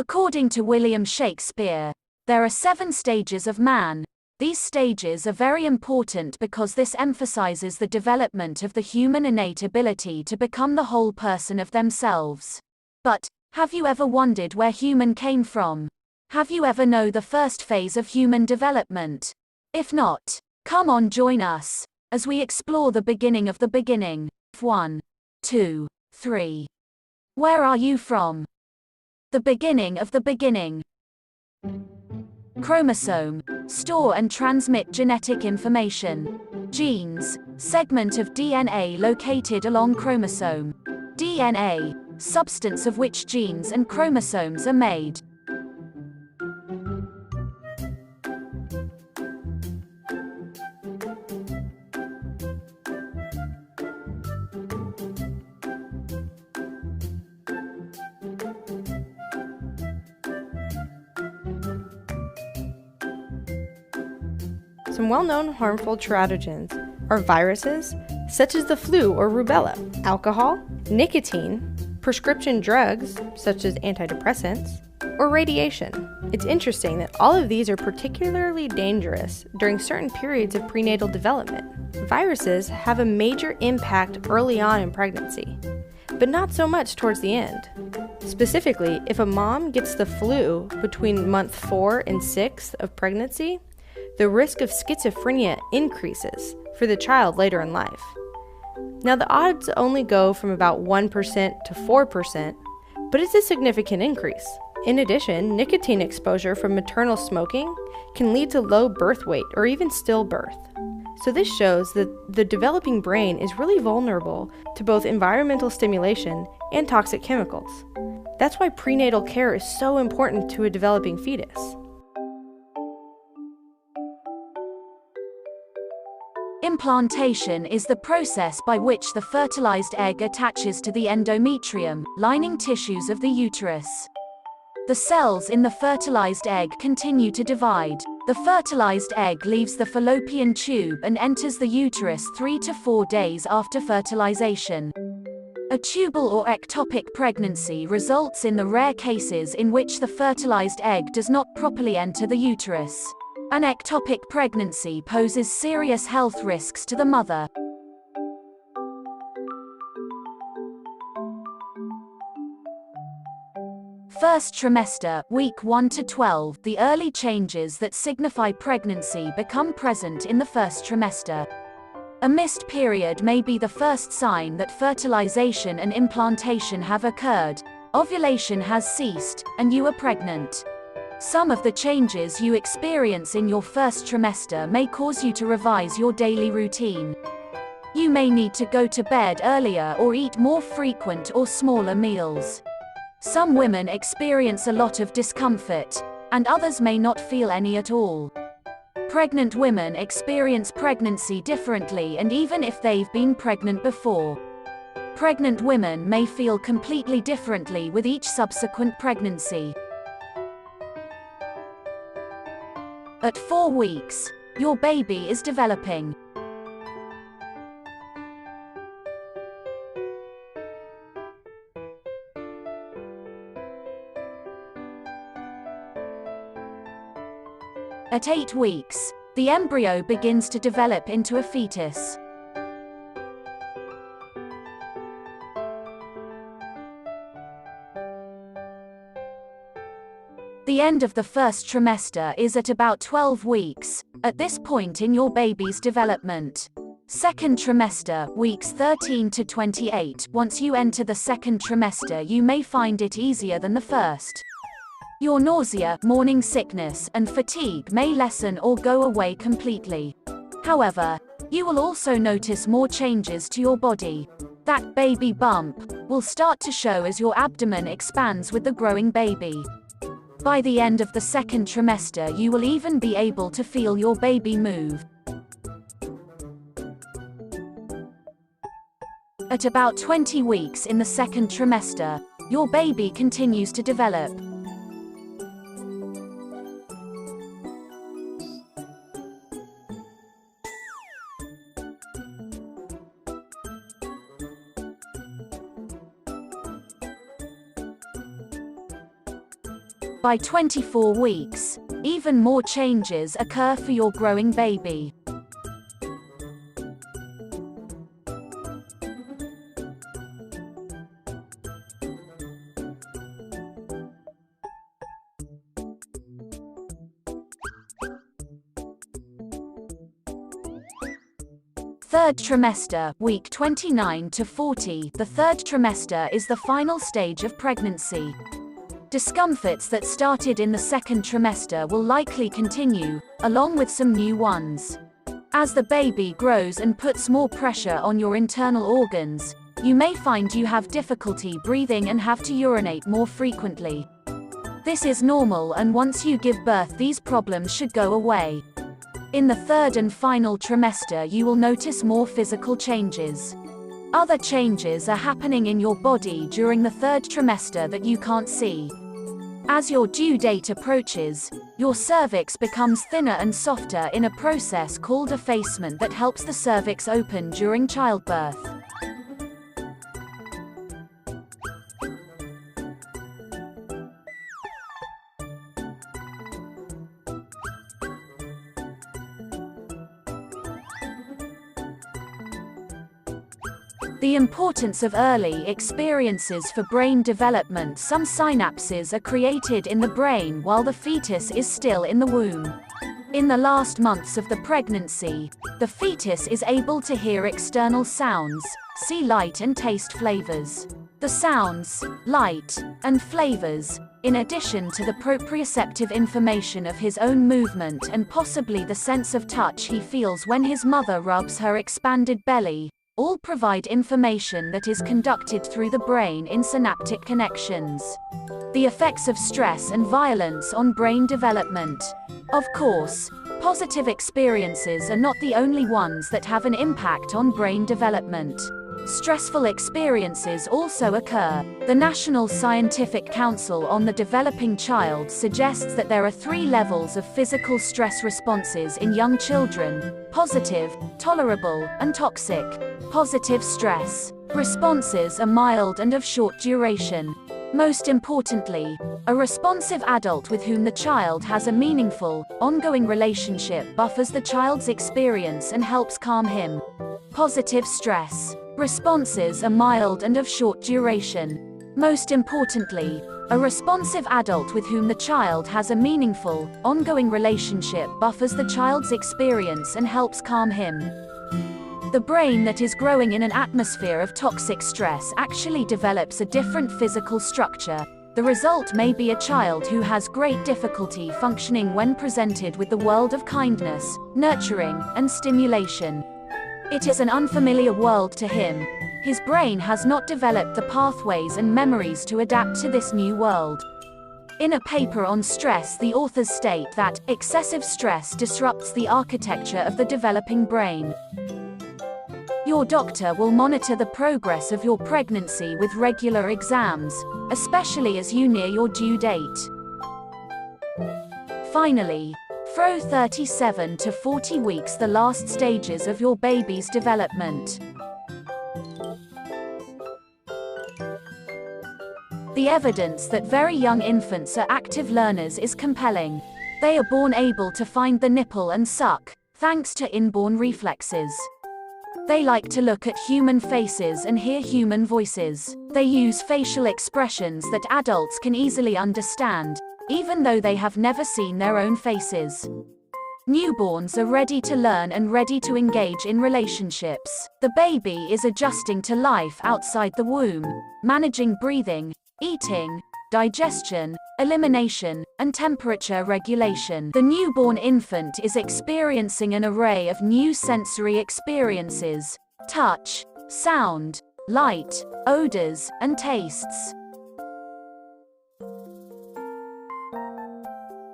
According to William Shakespeare, there are 7 stages of man. These stages are very important because this emphasizes the development of the human innate ability to become the whole person of themselves. But, have you ever wondered where human came from? Have you ever know the first phase of human development? If not, come on, join us as we explore the beginning of the beginning. 1, 2, 3. Where are you from? The beginning of the beginning. Chromosome. Store and transmit genetic information. Genes. Segment of DNA located along chromosome. DNA. Substance of which genes and chromosomes are made. Some well-known harmful teratogens are viruses, such as the flu or rubella, alcohol, nicotine, prescription drugs, such as antidepressants, or radiation. It's interesting that all of these are particularly dangerous during certain periods of prenatal development. Viruses have a major impact early on in pregnancy, but not so much towards the end. Specifically, if a mom gets the flu between month 4 and 6 of pregnancy, the risk of schizophrenia increases for the child later in life. Now, the odds only go from about 1% to 4%, but it's a significant increase. In addition, nicotine exposure from maternal smoking can lead to low birth weight or even stillbirth. So this shows that the developing brain is really vulnerable to both environmental stimulation and toxic chemicals. That's why prenatal care is so important to a developing fetus. Implantation is the process by which the fertilized egg attaches to the endometrium, lining tissues of the uterus. The cells in the fertilized egg continue to divide. The fertilized egg leaves the fallopian tube and enters the uterus 3 to 4 days after fertilization. A tubal or ectopic pregnancy results in the rare cases in which the fertilized egg does not properly enter the uterus. An ectopic pregnancy poses serious health risks to the mother. First trimester, week 1 to 12. The early changes that signify pregnancy become present in the first trimester. A missed period may be the first sign that fertilization and implantation have occurred, ovulation has ceased, and you are pregnant. Some of the changes you experience in your first trimester may cause you to revise your daily routine. You may need to go to bed earlier or eat more frequent or smaller meals. Some women experience a lot of discomfort, and others may not feel any at all. Pregnant women experience pregnancy differently, and even if they've been pregnant before. Pregnant women may feel completely differently with each subsequent pregnancy. At 4 weeks, your baby is developing. At 8 weeks, the embryo begins to develop into a fetus. The end of the first trimester is at about 12 weeks, at this point in your baby's development. Second trimester, weeks 13 to 28. Once you enter the second trimester, you may find it easier than the first. Your nausea, morning sickness, and fatigue may lessen or go away completely. However, you will also notice more changes to your body. That baby bump will start to show as your abdomen expands with the growing baby. By the end of the second trimester, you will even be able to feel your baby move. At about 20 weeks in the second trimester, your baby continues to develop. By 24 weeks, even more changes occur for your growing baby. Third trimester, week 29 to 40. The third trimester is the final stage of pregnancy. Discomforts that started in the second trimester will likely continue, along with some new ones. As the baby grows and puts more pressure on your internal organs, you may find you have difficulty breathing and have to urinate more frequently. This is normal, and once you give birth, these problems should go away. In the third and final trimester, you will notice more physical changes. Other changes are happening in your body during the third trimester that you can't see. As your due date approaches, your cervix becomes thinner and softer in a process called effacement that helps the cervix open during childbirth. The importance of early experiences for brain development. Some synapses are created in the brain while the fetus is still in the womb. In the last months of the pregnancy, the fetus is able to hear external sounds, see light and taste flavors. The sounds, light, and flavors, in addition to the proprioceptive information of his own movement and possibly the sense of touch he feels when his mother rubs her expanded belly, all provide information that is conducted through the brain in synaptic connections. The effects of stress and violence on brain development. Of course, positive experiences are not the only ones that have an impact on brain development. Stressful experiences also occur. The National Scientific Council on the Developing Child suggests that there are 3 levels of physical stress responses in young children: positive, tolerable, and toxic. Positive stress responses are mild and of short duration. Most importantly, a responsive adult with whom the child has a meaningful, ongoing relationship buffers the child's experience and helps calm him. Positive stress responses are mild and of short duration. Most importantly, a responsive adult with whom the child has a meaningful, ongoing relationship buffers the child's experience and helps calm him. The brain that is growing in an atmosphere of toxic stress actually develops a different physical structure. The result may be a child who has great difficulty functioning when presented with the world of kindness, nurturing, and stimulation. It is an unfamiliar world to him. His brain has not developed the pathways and memories to adapt to this new world. In a paper on stress, the authors state that excessive stress disrupts the architecture of the developing brain. Your doctor will monitor the progress of your pregnancy with regular exams, especially as you near your due date. Finally, through 37 to 40 weeks, the last stages of your baby's development. The evidence that very young infants are active learners is compelling. They are born able to find the nipple and suck, thanks to inborn reflexes. They like to look at human faces and hear human voices. They use facial expressions that adults can easily understand, even though they have never seen their own faces. Newborns are ready to learn and ready to engage in relationships. The baby is adjusting to life outside the womb, managing breathing, eating, digestion, elimination, and temperature regulation. The newborn infant is experiencing an array of new sensory experiences: touch, sound, light, odors, and tastes.